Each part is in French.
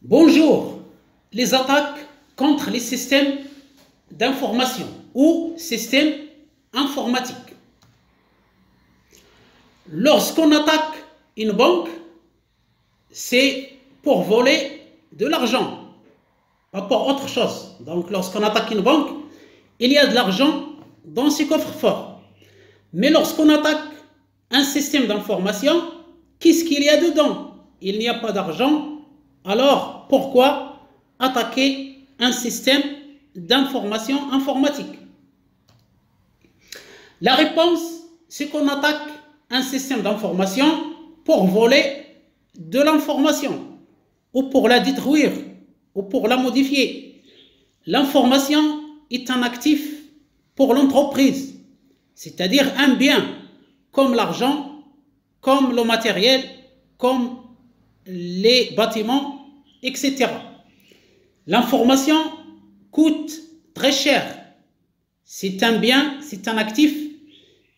Bonjour, les attaques contre les systèmes d'information ou systèmes informatiques. Lorsqu'on attaque une banque, c'est pour voler de l'argent, pas pour autre chose. Donc lorsqu'on attaque une banque, il y a de l'argent dans ses coffres forts. Mais lorsqu'on attaque un système d'information, qu'est-ce qu'il y a dedans? Il n'y a pas d'argent. Alors, pourquoi attaquer un système d'information informatique? La réponse, c'est qu'on attaque un système d'information pour voler de l'information, ou pour la détruire, ou pour la modifier. L'information est un actif pour l'entreprise, c'est-à-dire un bien, comme l'argent, comme le matériel, comme les bâtiments, etc. L'information coûte très cher. C'est un bien, c'est un actif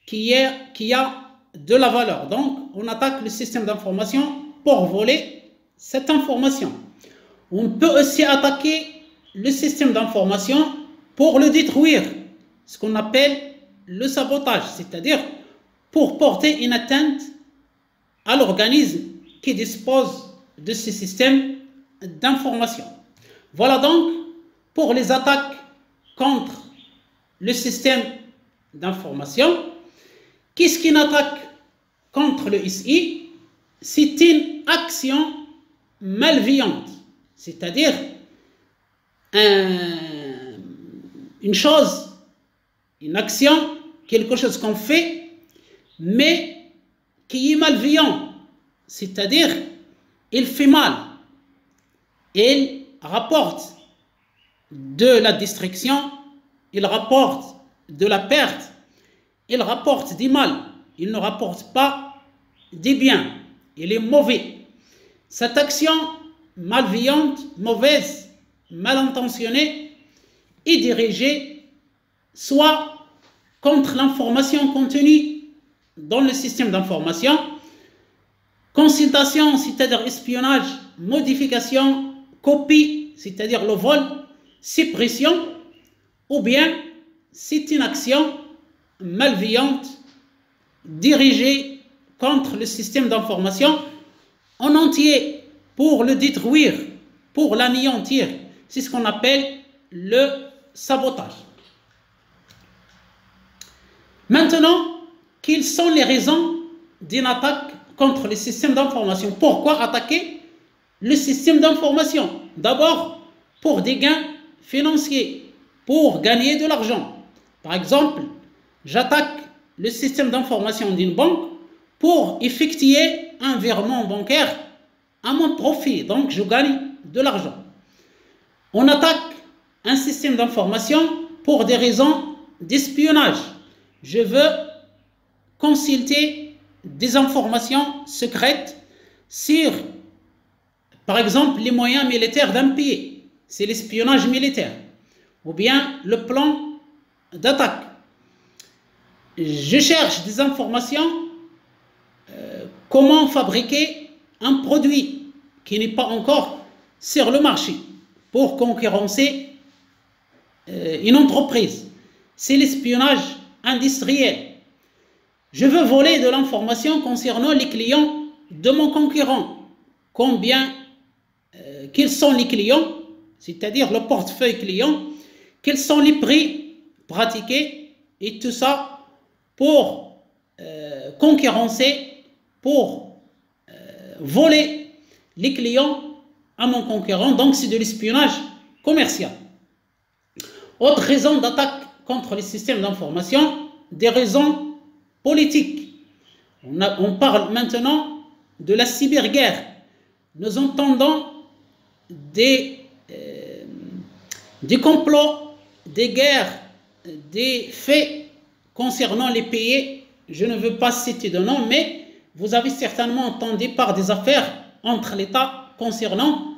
qui a de la valeur. Donc, on attaque le système d'information pour voler cette information. On peut aussi attaquer le système d'information pour le détruire, ce qu'on appelle le sabotage, c'est-à-dire pour porter une atteinte à l'organisme qui dispose de ce système d'information. Voilà donc pour les attaques contre le système d'information. Qu'est-ce qu'une attaque contre le SI? C'est une action malveillante, c'est-à-dire une chose, une action, quelque chose qu'on fait, mais qui est malveillant, c'est-à-dire il fait mal, il rapporte de la destruction, il rapporte de la perte, il rapporte du mal, il ne rapporte pas des biens, il est mauvais. Cette action malveillante, mauvaise, mal intentionnée est dirigée soit contre l'information contenue dans le système d'information, consultation, c'est-à-dire espionnage, modification, copie, c'est-à-dire le vol, suppression, ou bien c'est une action malveillante dirigée contre le système d'information en entier pour le détruire, pour l'anéantir. C'est ce qu'on appelle le sabotage. Maintenant, quelles sont les raisons d'une attaque contre le système d'information? Pourquoi attaquer le système d'information? D'abord, pour des gains financiers, pour gagner de l'argent. Par exemple, j'attaque le système d'information d'une banque pour effectuer un virement bancaire à mon profit, donc je gagne de l'argent. On attaque un système d'information pour des raisons d'espionnage. Je veux consulter des informations secrètes sur, par exemple, les moyens militaires d'un pays. C'est l'espionnage militaire. Ou bien le plan d'attaque. Je cherche des informations, comment fabriquer un produit qui n'est pas encore sur le marché pour concurrencer une entreprise. C'est l'espionnage industriel. Je veux voler de l'information concernant les clients de mon concurrent. Quels sont les clients, c'est-à-dire le portefeuille client, quels sont les prix pratiqués et tout ça pour concurrencer, pour voler les clients à mon concurrent. Donc c'est de l'espionnage commercial. Autre raison d'attaque contre les systèmes d'information, des raisons politiques. On parle maintenant de la cyberguerre. Nous entendons des complots, des guerres, des faits concernant les pays. Je ne veux pas citer de nom, mais vous avez certainement entendu par des affaires entre l'État concernant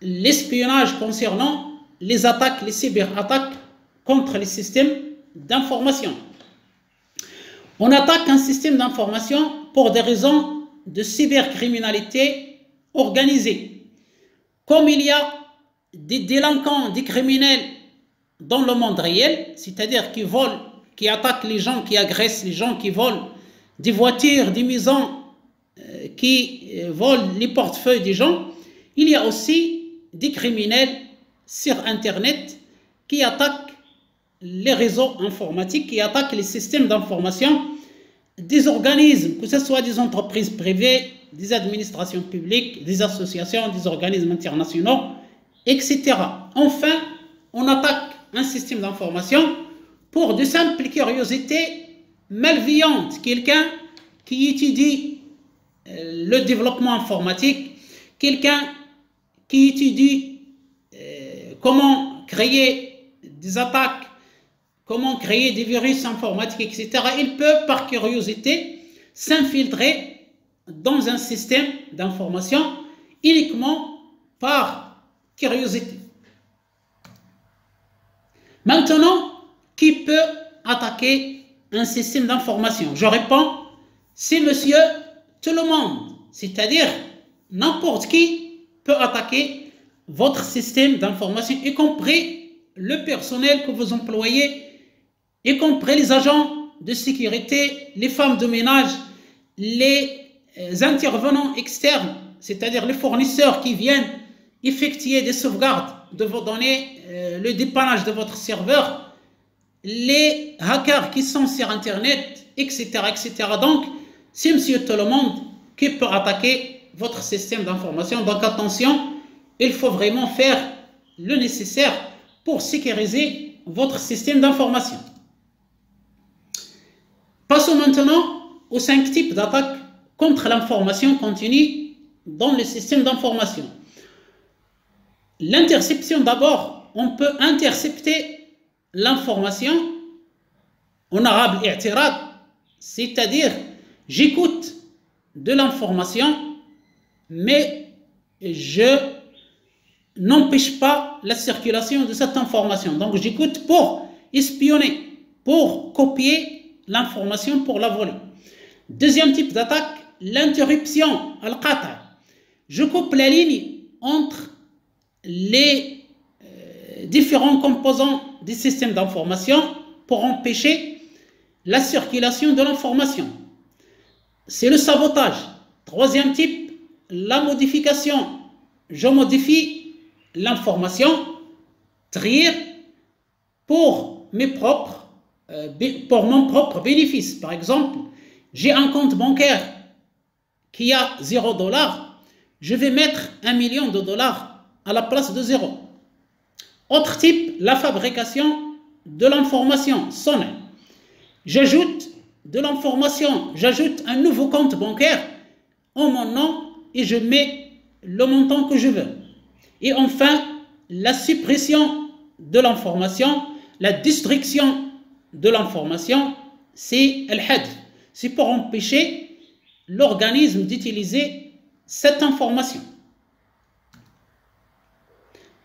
l'espionnage, concernant les attaques, les cyberattaques contre les systèmes d'information. On attaque un système d'information pour des raisons de cybercriminalité organisée. Comme il y a des délinquants, des criminels dans le monde réel, c'est-à-dire qui volent, qui attaquent les gens, qui agressent les gens, qui volent des voitures, des maisons, qui volent les portefeuilles des gens, il y a aussi des criminels sur Internet qui attaquent les réseaux informatiques, qui attaquent les systèmes d'information des organismes, que ce soit des entreprises privées, des administrations publiques, des associations, des organismes internationaux, etc. Enfin, on attaque un système d'information pour de simples curiosités malveillantes. Quelqu'un qui étudie le développement informatique, quelqu'un qui étudie comment créer des attaques, comment créer des virus informatiques, etc. Il peut, par curiosité, s'infiltrer dans un système d'information uniquement par curiosité. Maintenant, qui peut attaquer un système d'information? Je réponds, c'est monsieur tout le monde, c'est-à-dire n'importe qui peut attaquer votre système d'information, y compris le personnel que vous employez, y compris les agents de sécurité, les femmes de ménage, les intervenants externes, c'est-à-dire les fournisseurs qui viennent effectuer des sauvegardes de vos données, le dépannage de votre serveur, les hackers qui sont sur Internet, etc., etc. Donc, c'est monsieur tout le monde qui peut attaquer votre système d'information. Donc, attention, il faut vraiment faire le nécessaire pour sécuriser votre système d'information. Passons maintenant aux 5 types d'attaques contre l'information continue dans le système d'information. L'interception d'abord, on peut intercepter l'information, en arabe i'tirad, c'est-à-dire j'écoute de l'information, mais je n'empêche pas la circulation de cette information. Donc j'écoute pour espionner, pour copier l'information, pour la voler. Deuxième type d'attaque, l'interruption, al-qata'. Je coupe la ligne entre les différents composants du système d'information pour empêcher la circulation de l'information. C'est le sabotage. Troisième type, la modification. Je modifie l'information, trier pour mon propre bénéfice. Par exemple, j'ai un compte bancaire qui a 0 $, je vais mettre 1 million de dollars à la place de 0. Autre type, la fabrication de l'information, sonne. J'ajoute de l'information, j'ajoute un nouveau compte bancaire en mon nom et je mets le montant que je veux. Et enfin, la suppression de l'information, la destruction de l'information, c'est al-hadf. C'est pour empêcher l'organisme d'utiliser cette information.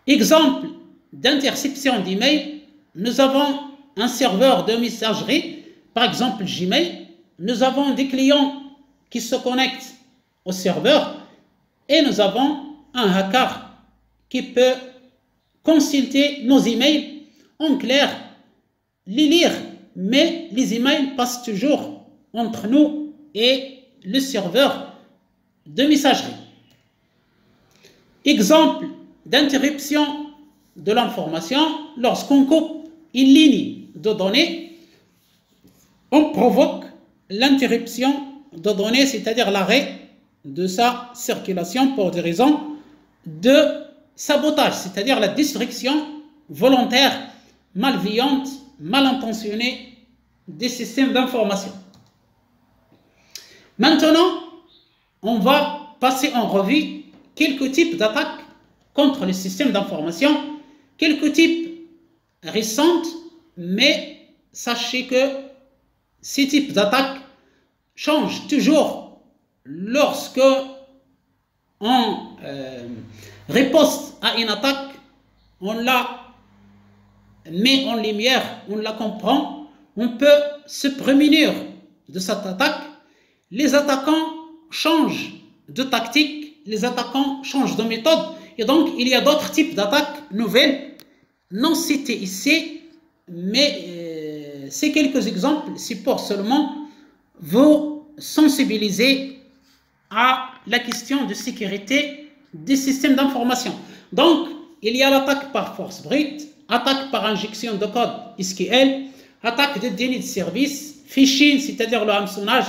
Exemple d'interception d'email, nous avons un serveur de messagerie, par exemple Gmail, nous avons des clients qui se connectent au serveur et nous avons un hacker qui peut consulter nos emails, en clair, les lire, mais les emails passent toujours entre nous et le serveur de messagerie. Exemple d'interruption de l'information, lorsqu'on coupe une ligne de données, on provoque l'interruption de données, c'est-à-dire l'arrêt de sa circulation pour des raisons de sabotage, c'est-à-dire la destruction volontaire, malveillante, mal intentionnée des systèmes d'information. Maintenant, on va passer en revue quelques types d'attaques contre les systèmes d'information, quelques types récentes, mais sachez que ces types d'attaques changent toujours lorsque on riposte à une attaque, on la met en lumière, on la comprend, on peut se prémunir de cette attaque. Les attaquants changent de tactique, les attaquants changent de méthode, Et donc, il y a d'autres types d'attaques nouvelles, non cités ici, mais ces quelques exemples, c'est pour seulement vous sensibiliser à la question de sécurité des systèmes d'information. Donc, il y a l'attaque par force brute, attaque par injection de code SQL, attaque de déni de service, phishing, c'est-à-dire le hameçonnage,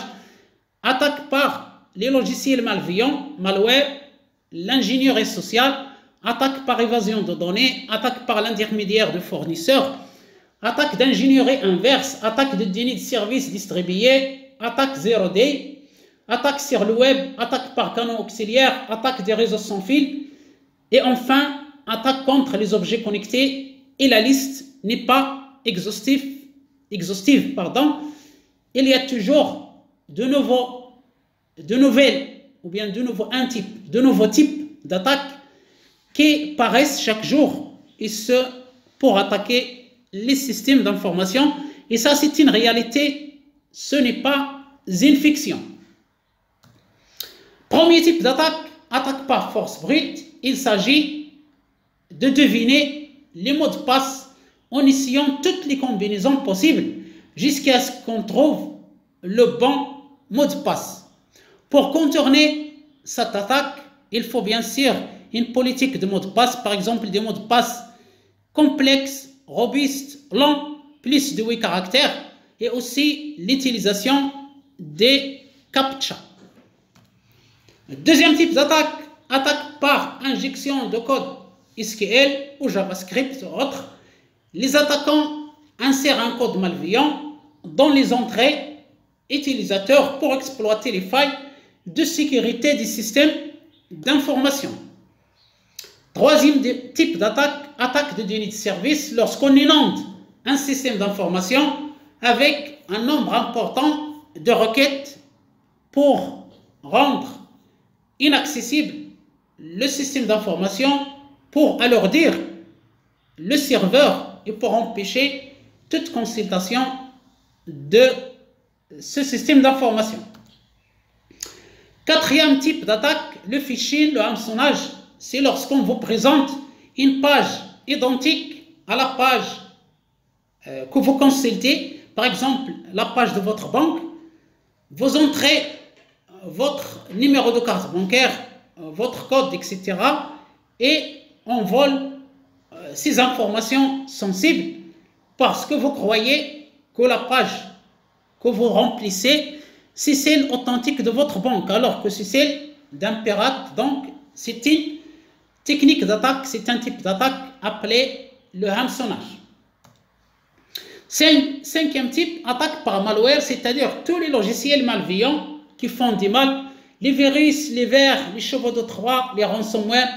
attaque par les logiciels malveillants, malware, l'ingénierie sociale, attaque par évasion de données, attaque par l'intermédiaire de fournisseurs, attaque d'ingénierie inverse, attaque de déni de service distribué, attaque 0D, attaque sur le web, attaque par canaux auxiliaires, attaque des réseaux sans fil, et enfin, attaque contre les objets connectés, et la liste n'est pas exhaustive. Il y a toujours de nouveaux types d'attaques qui paraissent chaque jour, et ce, pour attaquer les systèmes d'information. Et ça, c'est une réalité, ce n'est pas une fiction. Premier type d'attaque, attaque par force brute. Il s'agit de deviner les mots de passe en essayant toutes les combinaisons possibles jusqu'à ce qu'on trouve le bon mot de passe. Pour contourner cette attaque, il faut bien sûr une politique de mots de passe, par exemple des mots de passe complexes, robustes, longs, plus de 8 caractères, et aussi l'utilisation des CAPTCHA. Deuxième type d'attaque, attaque par injection de code SQL ou JavaScript ou autre. Les attaquants insèrent un code malveillant dans les entrées utilisateurs pour exploiter les failles de sécurité des systèmes d'information. Troisième type d'attaque, attaque de déni de service, lorsqu'on inonde un système d'information avec un nombre important de requêtes pour rendre inaccessible le système d'information, pour alourdir le serveur et pour empêcher toute consultation de ce système d'information. Quatrième type d'attaque, le phishing, le hameçonnage, c'est lorsqu'on vous présente une page identique à la page que vous consultez, par exemple la page de votre banque. Vous entrez votre numéro de carte bancaire, votre code, etc. et on vole ces informations sensibles parce que vous croyez que la page que vous remplissez, c'est celle authentique de votre banque, alors que c'est celle d'un pirate. Donc, c'est une technique d'attaque, c'est un type d'attaque appelé le hameçonnage. Cinquième type, attaque par malware, c'est-à-dire tous les logiciels malveillants qui font du mal, les virus, les vers, les chevaux de Troie, les ransomware.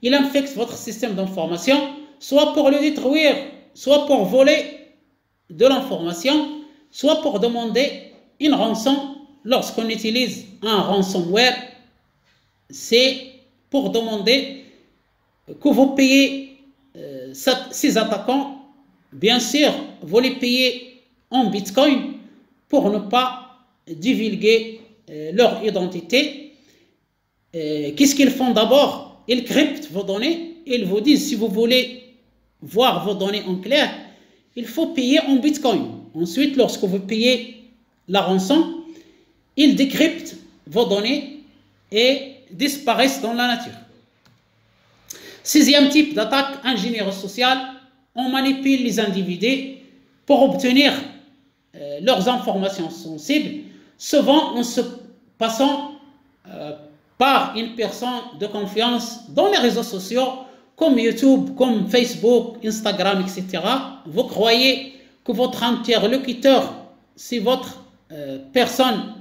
Il infecte votre système d'information, soit pour le détruire, soit pour voler de l'information, soit pour demander une rançon. Lorsqu'on utilise un ransomware, c'est pour demander que vous payez ces attaquants. Bien sûr, vous les payez en Bitcoin pour ne pas divulguer leur identité. Qu'est-ce qu'ils font d'abord? Ils cryptent vos données. Ils vous disent, si vous voulez voir vos données en clair, il faut payer en Bitcoin. Ensuite, lorsque vous payez la rançon, ils décryptent vos données et disparaissent dans la nature. Sixième type d'attaque, ingénierie sociale. On manipule les individus pour obtenir leurs informations sensibles, souvent en se passant par une personne de confiance dans les réseaux sociaux comme YouTube, comme Facebook, Instagram, etc. Vous croyez que votre interlocuteur, c'est votre personne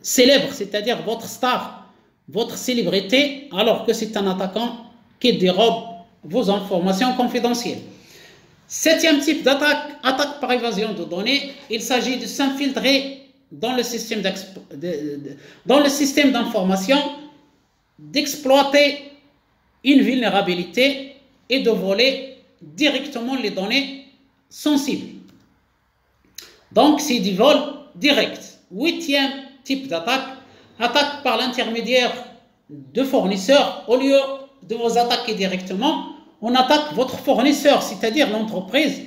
célèbre, c'est-à-dire votre star, votre célébrité, alors que c'est un attaquant qui dérobe vos informations confidentielles. Septième type d'attaque, attaque par évasion de données. Il s'agit de s'infiltrer dans le système d'information, d'exploiter une vulnérabilité et de voler directement les données sensibles. Donc, c'est du vol direct. Huitième type d'attaque, attaque par l'intermédiaire de fournisseurs. Au lieu de vous attaquer directement, on attaque votre fournisseur, c'est-à-dire l'entreprise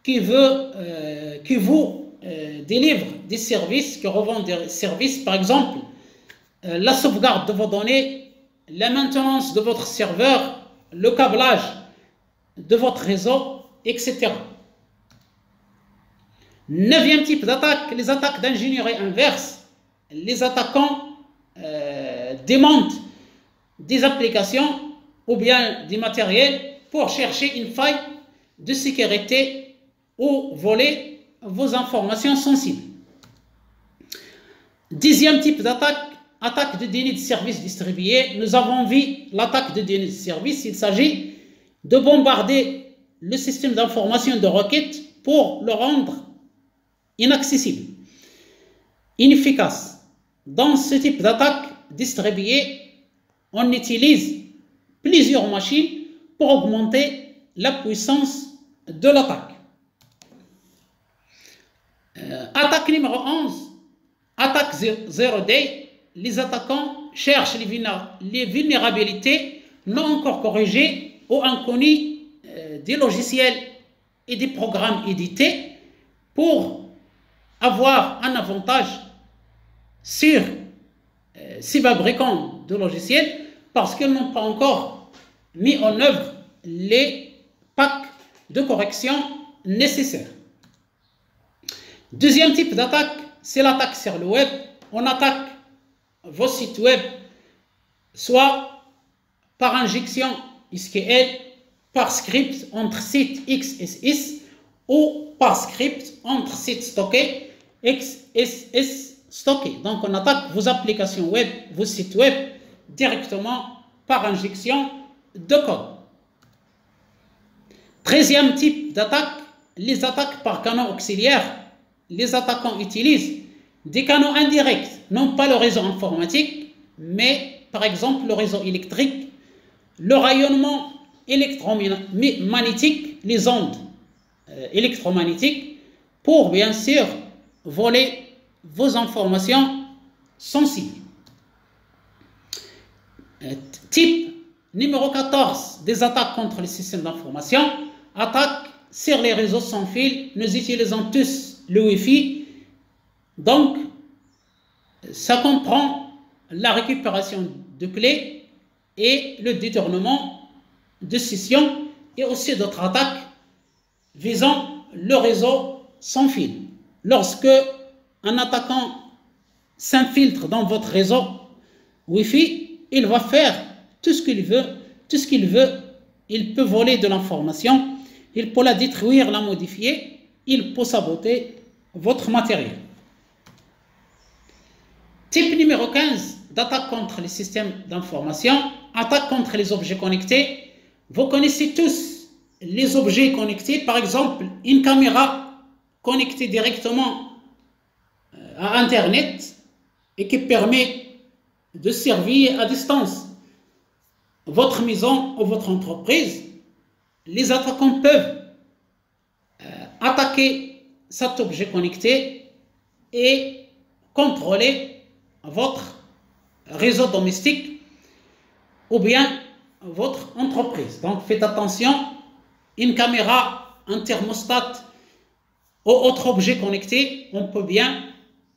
qui vous délivre des services, qui revend des services, par exemple, la sauvegarde de vos données, la maintenance de votre serveur, le câblage de votre réseau, etc. Neuvième type d'attaque, les attaques d'ingénierie inverse. Les attaquants démontent des applications ou bien des matériels pour chercher une faille de sécurité ou voler vos informations sensibles. Dixième type d'attaque, attaque de déni de service distribué. Nous avons vu l'attaque de déni de service. Il s'agit de bombarder le système d'information de requête pour le rendre inaccessible, inefficace. Dans ce type d'attaque distribuée, on utilise plusieurs machines pour augmenter la puissance de l'attaque. Attaque numéro 11, attaque 0-day. Les attaquants cherchent les vulnérabilités non encore corrigées ou inconnues des logiciels et des programmes édités pour avoir un avantage sur ces fabricants de logiciels parce qu'ils n'ont pas encore mis en œuvre les packs de correction nécessaires. Deuxième type d'attaque, c'est l'attaque sur le web. On attaque vos sites web soit par injection SQL, par script entre sites XSS ou par script entre sites stockés XSS stockés. Donc on attaque vos applications web, vos sites web directement par injection de code. 13e type d'attaque, les attaques par canaux auxiliaires. Les attaquants utilisent des canaux indirects, non pas le réseau informatique, mais par exemple le réseau électrique, le rayonnement électromagnétique, les ondes électromagnétiques, pour bien sûr voler vos informations sensibles. Type numéro 14 des attaques contre les systèmes d'information, attaques sur les réseaux sans fil. Nous utilisons tous le Wi-Fi, donc ça comprend la récupération de clés et le détournement de sessions et aussi d'autres attaques visant le réseau sans fil. Lorsque un attaquant s'infiltre dans votre réseau Wi-Fi, il va faire tout ce qu'il veut, il peut voler de l'information, il peut la détruire, la modifier, il peut saboter votre matériel. Type numéro 15 d'attaque contre les systèmes d'information, attaque contre les objets connectés. Vous connaissez tous les objets connectés, par exemple une caméra connectée directement à Internet et qui permet de surveiller à distance votre maison ou votre entreprise. Les attaquants peuvent attaquer cet objet connecté et contrôler votre réseau domestique ou bien votre entreprise. Donc faites attention, une caméra, un thermostat ou autre objet connecté, on peut bien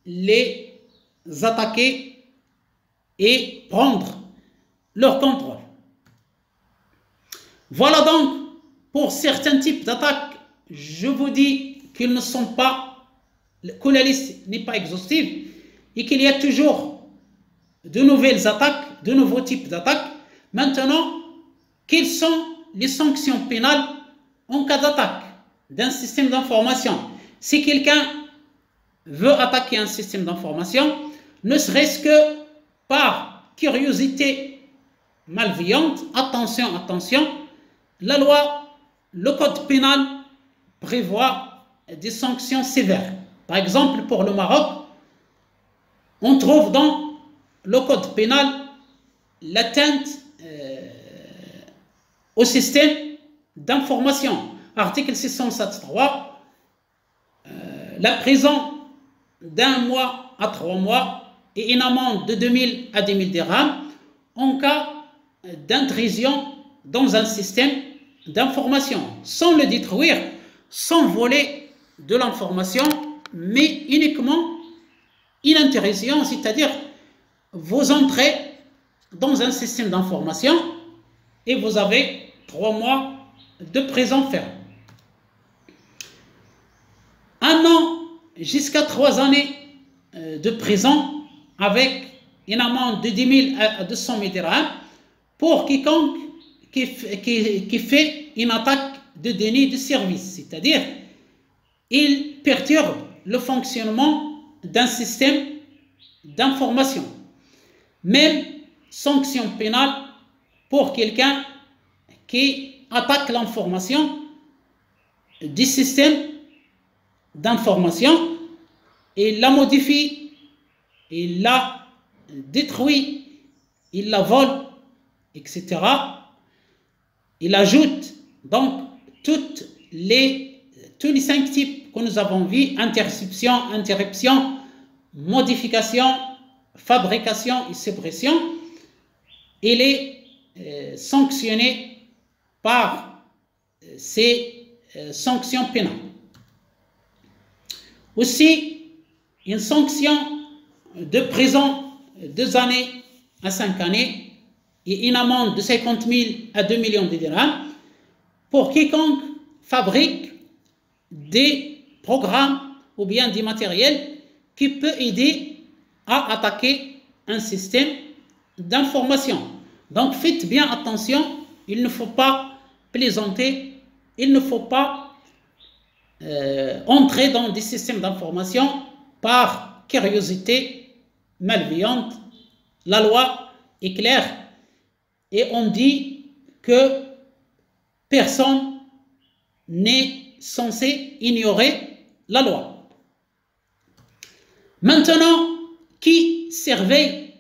les attaquer et prendre leur contrôle. Voilà donc pour certains types d'attaques. Je vous dis qu'ils ne sont pas, que la liste n'est pas exhaustive et qu'il y a toujours de nouvelles attaques, de nouveaux types d'attaques. Maintenant, quelles sont les sanctions pénales en cas d'attaque d'un système d'information? Si quelqu'un veut attaquer un système d'information, ne serait-ce que par curiosité malveillante, attention, la loi, le code pénal prévoit des sanctions sévères. Par exemple, pour le Maroc, on trouve dans le code pénal l'atteinte au système d'information. Article 607.3, la prison d'1 mois à 3 mois et une amende de 2000 à 10 000 dirhams. en cas d'intrusion dans un système d'information, sans le détruire, sans voler de l'information, mais uniquement une intrusion, c'est-à-dire vous entrez dans un système d'information et vous avez 3 mois de prison ferme. 1 an jusqu'à 3 années de prison avec une amende de 10 000 à 200 000 dirhams pour quiconque qui fait une attaque de déni de service, c'est-à-dire il perturbe le fonctionnement d'un système d'information. Même sanction pénale pour quelqu'un qui attaque l'information du système d'information, il la modifie, il la détruit, il la vole, etc. Il ajoute donc tous les 5 types que nous avons vus: interception, interruption, modification, fabrication et suppression. Il est sanctionné par ces sanctions pénales. Aussi, une sanction de prison 2 années à 5 années et une amende de 50 000 à 2 millions de dirhams pour quiconque fabrique des programmes ou bien des matériels qui peut aider à attaquer un système d'information. Donc faites bien attention, il ne faut pas plaisanter, il ne faut pas entrer dans des systèmes d'information par curiosité malveillante. La loi est claire et on dit que personne n'est censé ignorer la loi. Maintenant, qui surveille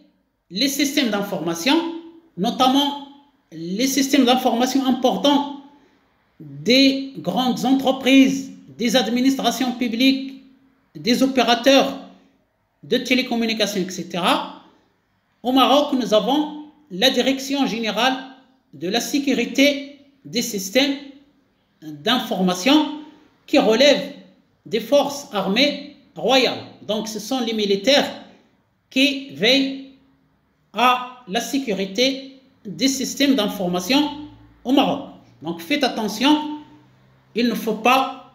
les systèmes d'information, notamment les systèmes d'information importants des grandes entreprises, des administrations publiques, des opérateurs de télécommunications, etc. Au Maroc, nous avons la Direction générale de la sécurité des systèmes d'information qui relève des forces armées royales. Donc, ce sont les militaires qui veillent à la sécurité des systèmes d'information au Maroc. Donc, faites attention, il ne faut pas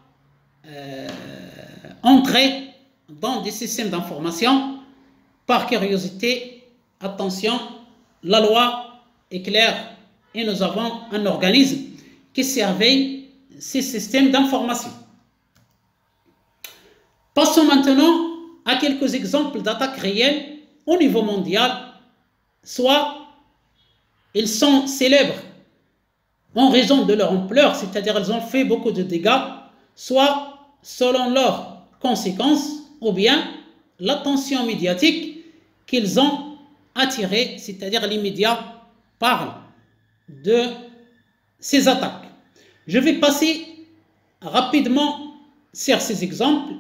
entrer dans des systèmes d'information par curiosité. Attention, la loi est claire et nous avons un organisme qui surveille ces systèmes d'information. Passons maintenant à quelques exemples d'attaques réelles au niveau mondial. Soit ils sont célèbres en raison de leur ampleur, c'est-à-dire ils ont fait beaucoup de dégâts, soit selon leurs conséquences, ou bien l'attention médiatique qu'ils ont attirée, c'est-à-dire les médias parlent de ces attaques. Je vais passer rapidement sur ces exemples.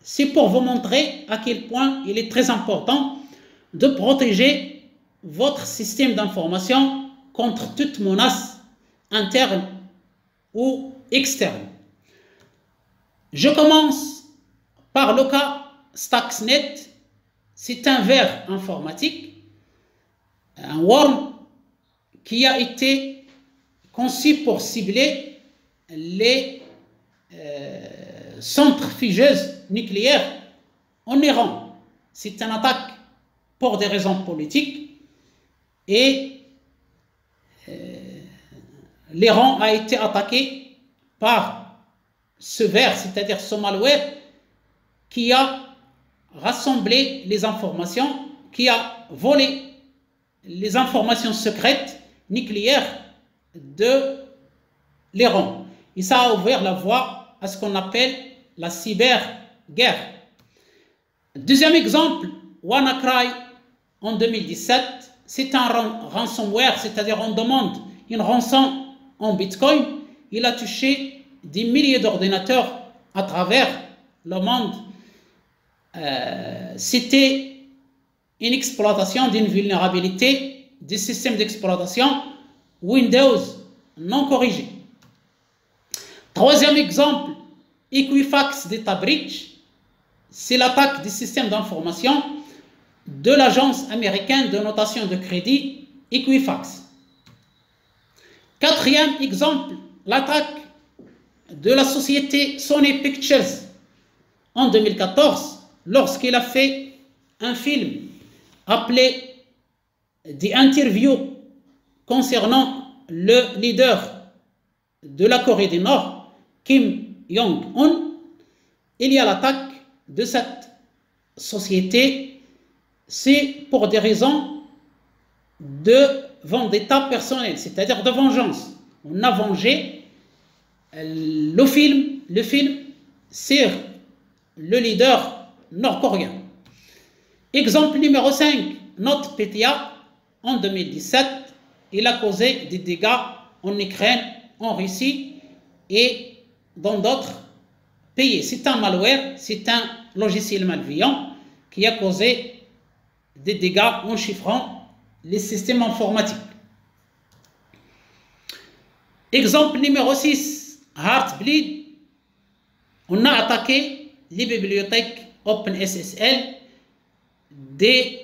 C'est pour vous montrer à quel point il est très important de protéger votre système d'information contre toute menace interne ou externe. Je commence par le cas Stuxnet. C'est un ver informatique, un worm qui a été conçu pour cibler les centrifugeuses nucléaires en Iran. C'est une attaque pour des raisons politiques et l'Iran a été attaqué par ce ver, c'est-à-dire ce malware qui a rassemblé les informations, qui a volé les informations secrètes nucléaires de l'Iran. Et ça a ouvert la voie à ce qu'on appelle la cyberguerre. Deuxième exemple, WannaCry en 2017, c'est un ransomware, c'est-à-dire on demande une rançon en Bitcoin. Il a touché des milliers d'ordinateurs à travers le monde. C'était une exploitation d'une vulnérabilité des systèmes d'exploitation Windows non corrigés. Troisième exemple, Equifax Data Breach, c'est l'attaque des systèmes d'information de l'agence américaine de notation de crédit Equifax. Quatrième exemple, l'attaque de la société Sony Pictures en 2014 lorsqu'il a fait un film appelé The Interview concernant le leader de la Corée du Nord, Kim Jong-un. Il y a l'attaque de cette société, c'est pour des raisons de vendetta personnelle, c'est-à-dire de vengeance. On a vengé le film sur le leader nord-coréen. Exemple numéro 5, NotPetya, en 2017, il a causé des dégâts en Ukraine, en Russie et dans d'autres pays. C'est un malware, c'est un logiciel malveillant qui a causé des dégâts en chiffrant les systèmes informatiques. Exemple numéro 6, Heartbleed. On a attaqué les bibliothèques OpenSSL des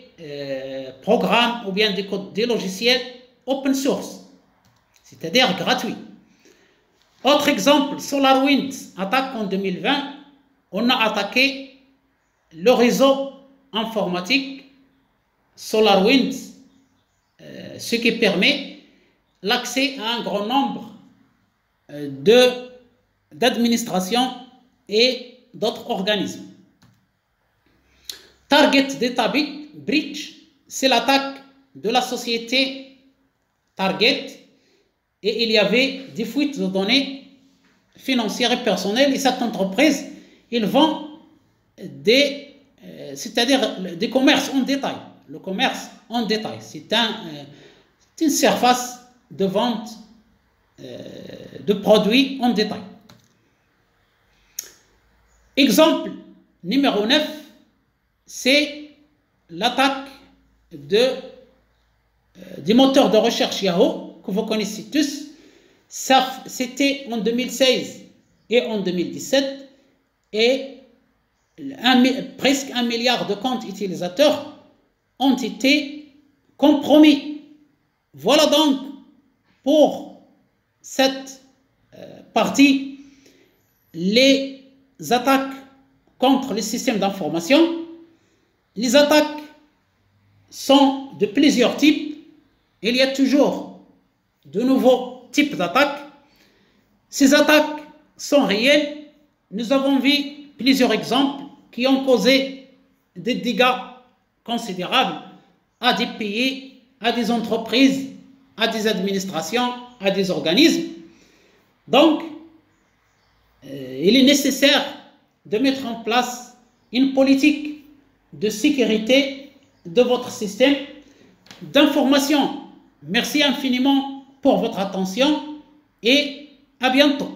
programmes ou bien des logiciels open source, c'est-à-dire gratuits. Autre exemple, SolarWinds, attaque en 2020. On a attaqué le réseau informatique SolarWinds, ce qui permet l'accès à un grand nombre d'administrations et d'autres organismes. Target Data Breach, c'est l'attaque de la société Target et il y avait des fuites de données financières et personnelles et cette entreprise, ils vend c'est-à-dire des commerces en détail. Le commerce en détail, c'est une surface de vente de produits en détail. Exemple numéro 9, c'est l'attaque du moteur de recherche Yahoo, que vous connaissez tous. C'était en 2016 et en 2017, et presque 1 milliard de comptes utilisateurs ont été compromis. Voilà donc pour cette partie les attaques contre les systèmes d'information. Les attaques sont de plusieurs types. Il y a toujours de nouveaux types d'attaques. Ces attaques sont réelles. Nous avons vu plusieurs exemples qui ont causé des dégâts considérables à des pays, à des entreprises, à des administrations, à des organismes. Donc, il est nécessaire de mettre en place une politique de sécurité de votre système d'information. Merci infiniment pour votre attention et à bientôt.